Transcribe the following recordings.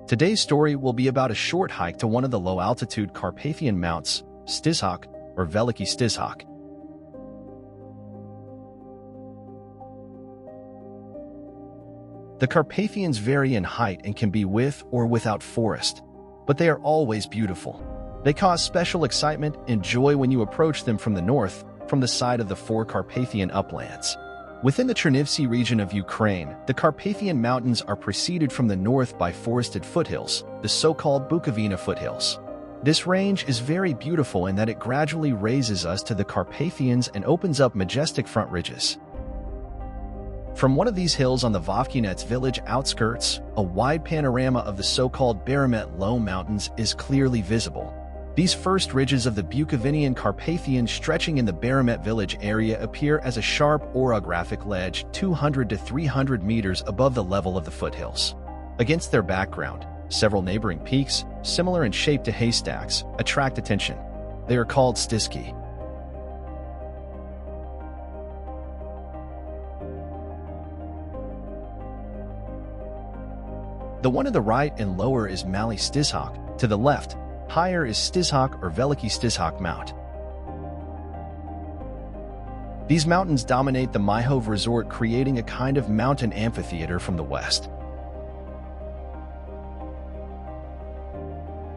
Today's story will be about a short hike to one of the low-altitude Carpathian mounts, Stizhok, or Veliki Stizhok. The Carpathians vary in height and can be with or without forest, but they are always beautiful. They cause special excitement and joy when you approach them from the north, from the side of the Fore-Carpathian Uplands. Within the Chernivtsi region of Ukraine, the Carpathian Mountains are preceded from the north by forested foothills, the so-called Bukovyna Foothills. This range is very beautiful in that it gradually raises us to the Carpathians and opens up majestic front ridges. From one of these hills on the Vovkinets village outskirts, a wide panorama of the so-called Beremet Low Mountains is clearly visible. These first ridges of the Bukovynian Carpathians stretching in the Beremet village area appear as a sharp orographic ledge 200 to 300 meters above the level of the foothills. Against their background, several neighboring peaks, similar in shape to haystacks, attract attention. They are called Stizhki. The one to the right and lower is Mali Stizhok. To the left, higher is Stizhok or Veliki Stizhok Mount. These mountains dominate the Myhov resort, creating a kind of mountain amphitheater from the west.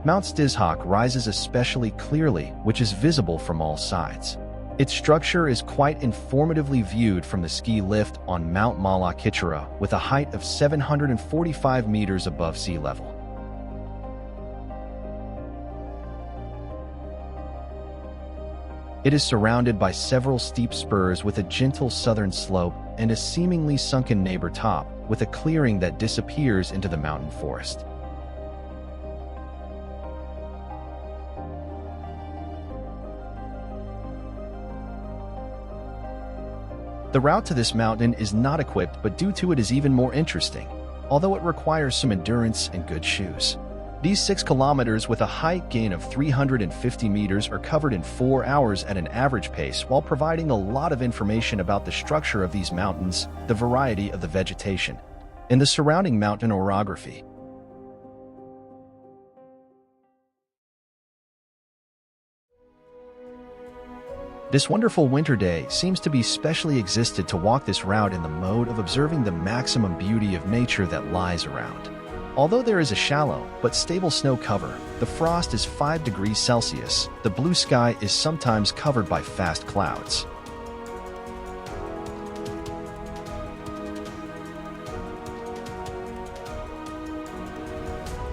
Mount Stizhok rises especially clearly, which is visible from all sides. Its structure is quite informatively viewed from the ski lift on Mount Mala Kichara with a height of 745 meters above sea level. It is surrounded by several steep spurs with a gentle southern slope and a seemingly sunken neighbor top, with a clearing that disappears into the mountain forest. The route to this mountain is not equipped, but due to it is even more interesting, although it requires some endurance and good shoes. These 6 kilometers with a height gain of 350 meters are covered in 4 hours at an average pace, while providing a lot of information about the structure of these mountains, the variety of the vegetation, and the surrounding mountain orography. This wonderful winter day seems to be specially existed to walk this route in the mode of observing the maximum beauty of nature that lies around. Although there is a shallow but stable snow cover, the frost is 5 degrees Celsius, the blue sky is sometimes covered by fast clouds.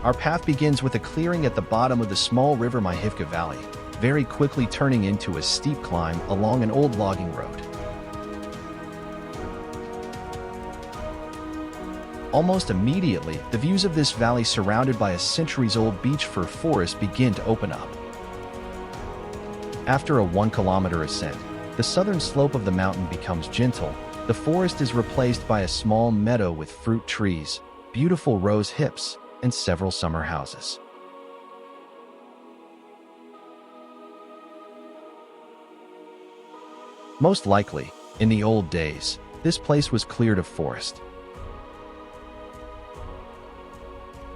Our path begins with a clearing at the bottom of the small river Myhivka Valley, very quickly turning into a steep climb along an old logging road. Almost immediately, the views of this valley surrounded by a centuries-old beech fir forest begin to open up. After a 1-kilometer ascent, the southern slope of the mountain becomes gentle. The forest is replaced by a small meadow with fruit trees, beautiful rose hips, and several summer houses. Most likely, in the old days, this place was cleared of forest.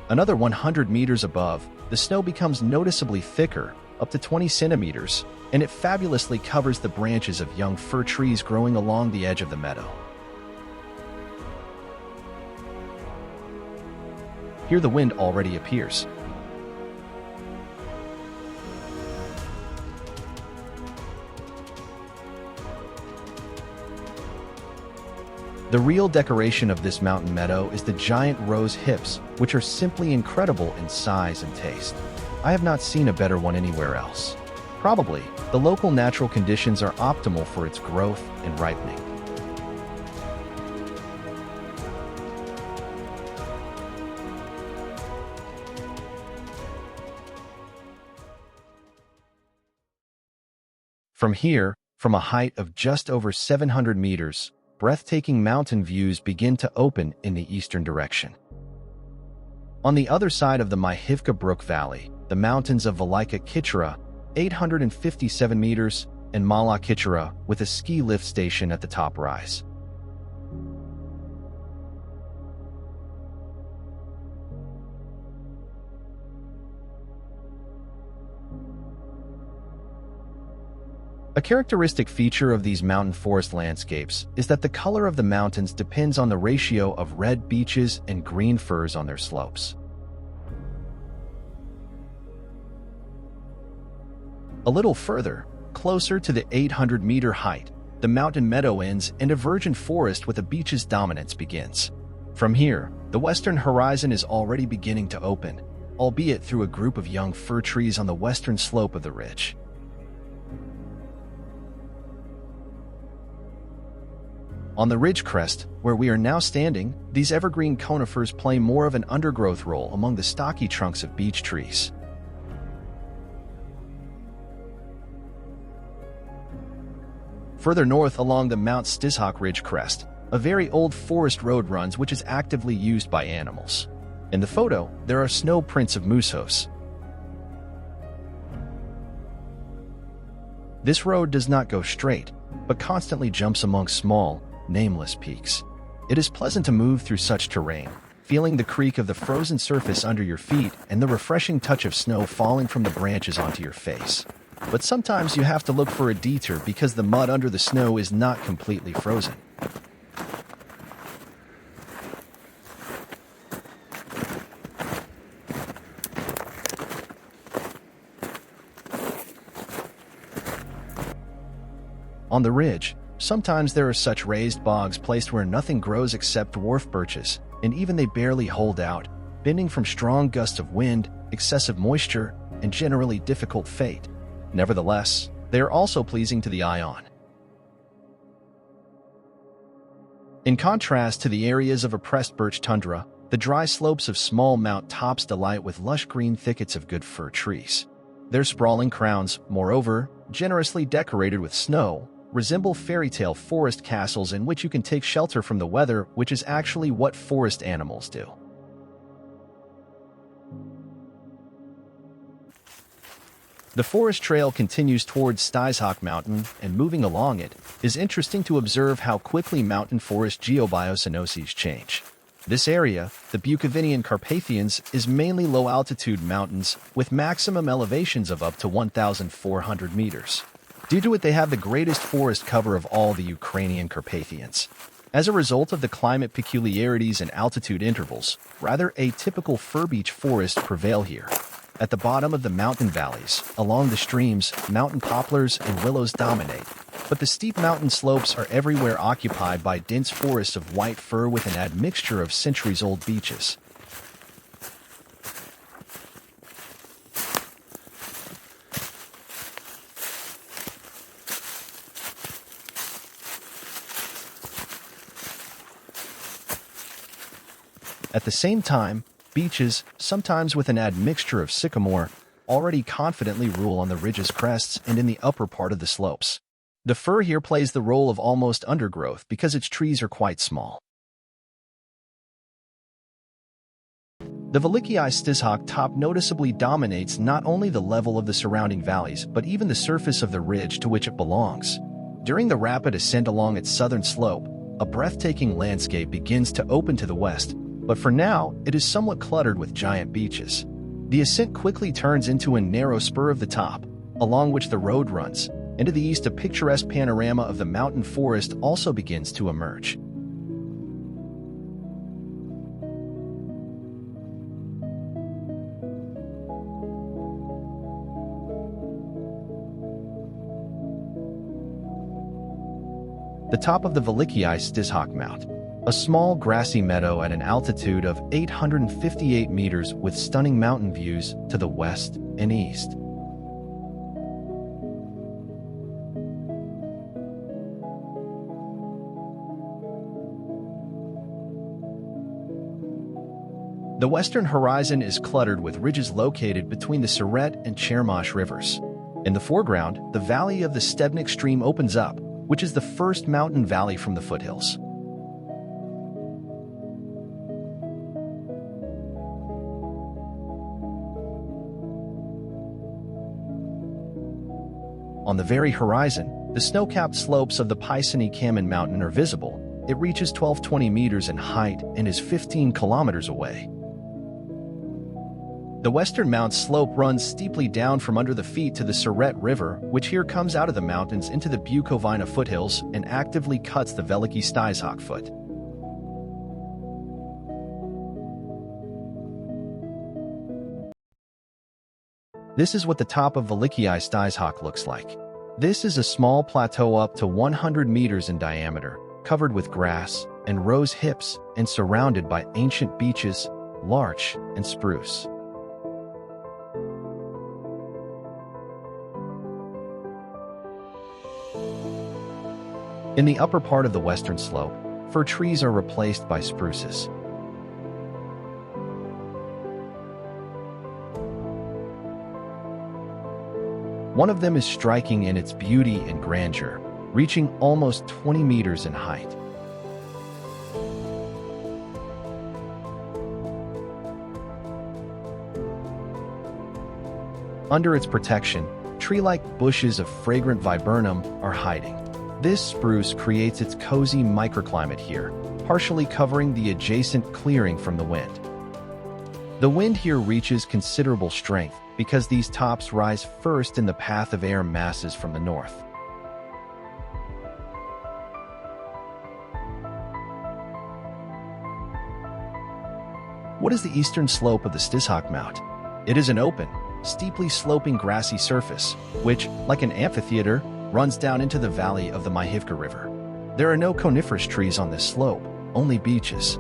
Another 100 meters above, the snow becomes noticeably thicker, up to 20 centimeters, and it fabulously covers the branches of young fir trees growing along the edge of the meadow. Here the wind already appears. The real decoration of this mountain meadow is the giant rose hips, which are simply incredible in size and taste. I have not seen a better one anywhere else. Probably, the local natural conditions are optimal for its growth and ripening. From here, from a height of just over 700 meters, breathtaking mountain views begin to open in the eastern direction. On the other side of the Myhivka Brook Valley, the mountains of Velika Kichara, 857 meters, and Mala Kichara, with a ski lift station at the top rise. A characteristic feature of these mountain forest landscapes is that the color of the mountains depends on the ratio of red beeches and green firs on their slopes. A little further, closer to the 800-meter height, the mountain meadow ends and a virgin forest with a beech's dominance begins. From here, the western horizon is already beginning to open, albeit through a group of young fir trees on the western slope of the ridge. On the ridge crest, where we are now standing, these evergreen conifers play more of an undergrowth role among the stocky trunks of beech trees. Further north along the Mount Stizhok Ridge crest, a very old forest road runs which is actively used by animals. In the photo, there are snow prints of moose hoofs. This road does not go straight, but constantly jumps among small, nameless peaks. It is pleasant to move through such terrain, feeling the creak of the frozen surface under your feet and the refreshing touch of snow falling from the branches onto your face. But sometimes you have to look for a detour because the mud under the snow is not completely frozen. On the ridge, sometimes there are such raised bogs placed where nothing grows except dwarf birches, and even they barely hold out, bending from strong gusts of wind, excessive moisture, and generally difficult fate. Nevertheless, they are also pleasing to the eye on. In contrast to the areas of oppressed birch tundra, the dry slopes of small mount tops delight with lush green thickets of good fir trees. Their sprawling crowns, moreover, generously decorated with snow, resemble fairy tale forest castles in which you can take shelter from the weather, which is actually what forest animals do. The forest trail continues towards Stizhok Mountain, and moving along it, is interesting to observe how quickly mountain forest geobiocenoses change. This area, the Bukovynian Carpathians, is mainly low-altitude mountains with maximum elevations of up to 1,400 meters. Due to it, they have the greatest forest cover of all the Ukrainian Carpathians. As a result of the climate peculiarities and altitude intervals, rather atypical fir-beech forests prevail here. At the bottom of the mountain valleys, along the streams, mountain poplars and willows dominate, but the steep mountain slopes are everywhere occupied by dense forests of white fir with an admixture of centuries-old beeches. At the same time, beeches, sometimes with an admixture of sycamore, already confidently rule on the ridge's crests and in the upper part of the slopes. The fir here plays the role of almost undergrowth because its trees are quite small. The Velikii Stizhok top noticeably dominates not only the level of the surrounding valleys but even the surface of the ridge to which it belongs. During the rapid ascent along its southern slope, a breathtaking landscape begins to open to the west, but for now, it is somewhat cluttered with giant beeches. The ascent quickly turns into a narrow spur of the top, along which the road runs, and to the east a picturesque panorama of the mountain forest also begins to emerge. The top of the Velikii Stizhok Mount, a small grassy meadow at an altitude of 858 meters with stunning mountain views to the west and east. The western horizon is cluttered with ridges located between the Serene and Chermash rivers. In the foreground, the valley of the Stebnik stream opens up, which is the first mountain valley from the foothills. On the very horizon, the snow-capped slopes of the Pisani Kamen Mountain are visible. It reaches 1,220 meters in height and is 15 kilometers away. The western mount slope runs steeply down from under the feet to the Serene River, which here comes out of the mountains into the Bukovyna Foothills and actively cuts the Veliki Stizhok foot. This is what the top of Veliki Stizhok looks like. This is a small plateau up to 100 meters in diameter, covered with grass and rose hips and surrounded by ancient beeches, larch, and spruce. In the upper part of the western slope, fir trees are replaced by spruces. One of them is striking in its beauty and grandeur, reaching almost 20 meters in height. Under its protection, tree-like bushes of fragrant viburnum are hiding. This spruce creates its cozy microclimate here, partially covering the adjacent clearing from the wind. The wind here reaches considerable strength because these tops rise first in the path of air masses from the north. What is the eastern slope of the Stizhok Mount? It is an open, steeply sloping grassy surface, which, like an amphitheater, runs down into the valley of the Myhivka River. There are no coniferous trees on this slope, only beeches.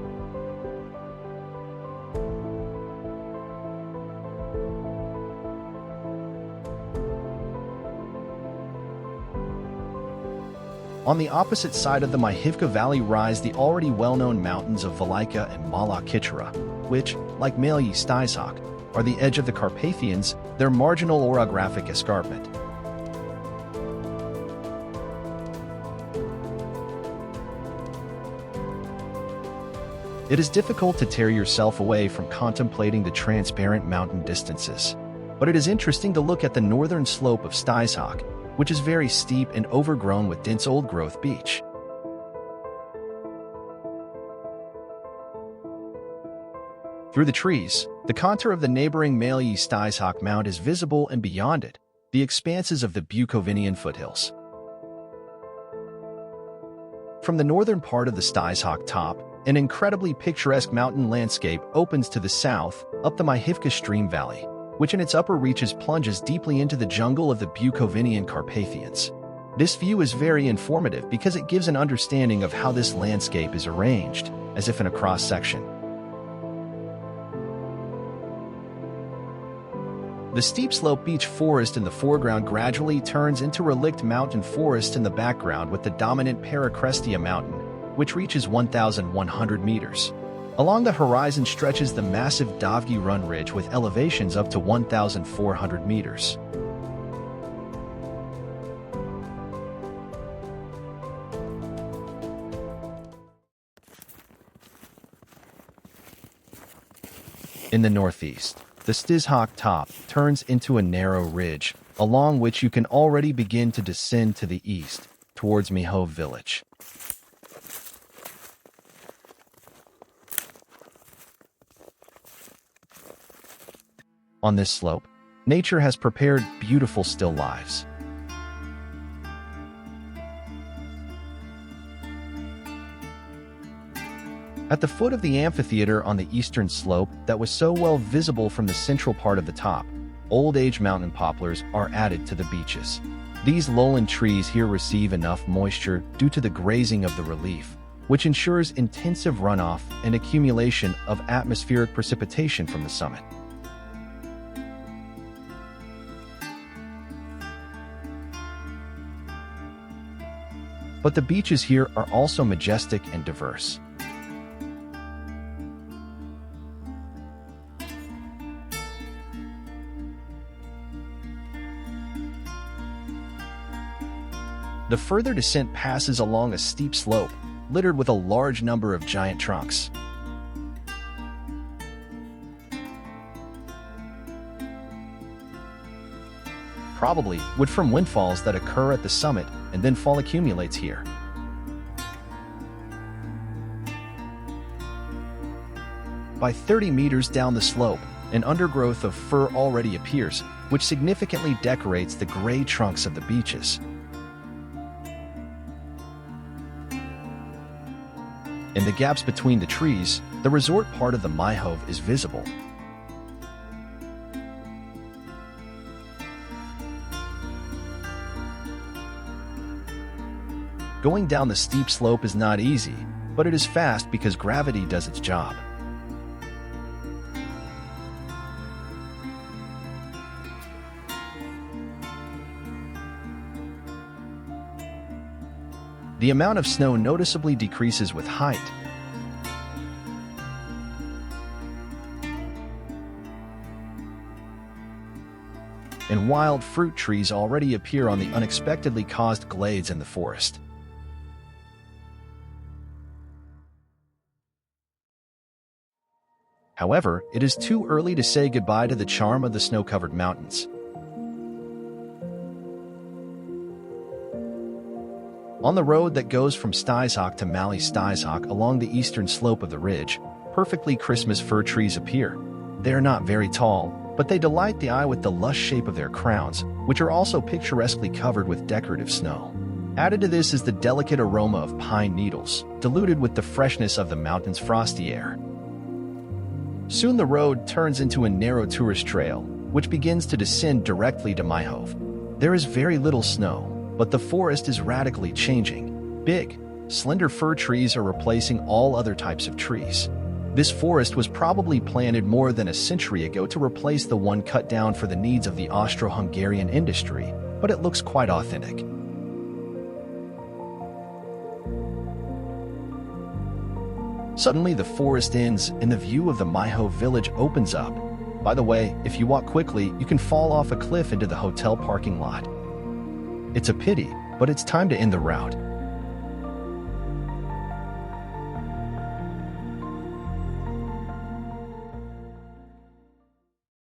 On the opposite side of the Myhivka Valley rise the already well-known mountains of Velika and Mala Kichara, which, like Malyi Stizhok, are the edge of the Carpathians, their marginal orographic escarpment. It is difficult to tear yourself away from contemplating the transparent mountain distances, but it is interesting to look at the northern slope of Stizhok, which is very steep and overgrown with dense old-growth beech. Through the trees, the contour of the neighboring Malyi Stizhok Mount is visible, and beyond it, the expanses of the Bukovynian Foothills. From the northern part of the Stizhok top, an incredibly picturesque mountain landscape opens to the south, up the Myhivka stream valley, which in its upper reaches plunges deeply into the jungle of the Bukovynian Carpathians. This view is very informative because it gives an understanding of how this landscape is arranged, as if in a cross-section. The steep slope beech forest in the foreground gradually turns into relict mountain forest in the background, with the dominant Paracrestia mountain, which reaches 1,100 meters. Along the horizon stretches the massive Dovgi Run Ridge with elevations up to 1,400 meters. In the northeast, the Stizhok top turns into a narrow ridge, along which you can already begin to descend to the east, towards Mihov village. On this slope, nature has prepared beautiful still lives. At the foot of the amphitheater on the eastern slope that was so well visible from the central part of the top, old-age mountain poplars are added to the beaches. These lowland trees here receive enough moisture due to the grazing of the relief, which ensures intensive runoff and accumulation of atmospheric precipitation from the summit. But the beaches here are also majestic and diverse. The further descent passes along a steep slope, littered with a large number of giant trunks. Probably wood from windfalls that occur at the summit and then fall accumulates here. By 30 meters down the slope, An undergrowth of fir already appears, which significantly decorates the gray trunks of the beeches. In the gaps between the trees, the resort part of the Myhove is visible. Going down the steep slope is not easy, but it is fast because gravity does its job. The amount of snow noticeably decreases with height. And wild fruit trees already appear on the unexpectedly caused glades in the forest. However, it is too early to say goodbye to the charm of the snow-covered mountains. On the road that goes from Stizhok to Mali Stizhok along the eastern slope of the ridge, perfectly Christmas fir trees appear. They are not very tall, but they delight the eye with the lush shape of their crowns, which are also picturesquely covered with decorative snow. Added to this is the delicate aroma of pine needles, diluted with the freshness of the mountain's frosty air. Soon the road turns into a narrow tourist trail, which begins to descend directly to Myhove. There is very little snow, but the forest is radically changing. Big, slender fir trees are replacing all other types of trees. This forest was probably planted more than a century ago to replace the one cut down for the needs of the Austro-Hungarian industry, but it looks quite authentic. Suddenly the forest ends and the view of the Myhove village opens up. By the way, if you walk quickly, you can fall off a cliff into the hotel parking lot. It's a pity, but it's time to end the route.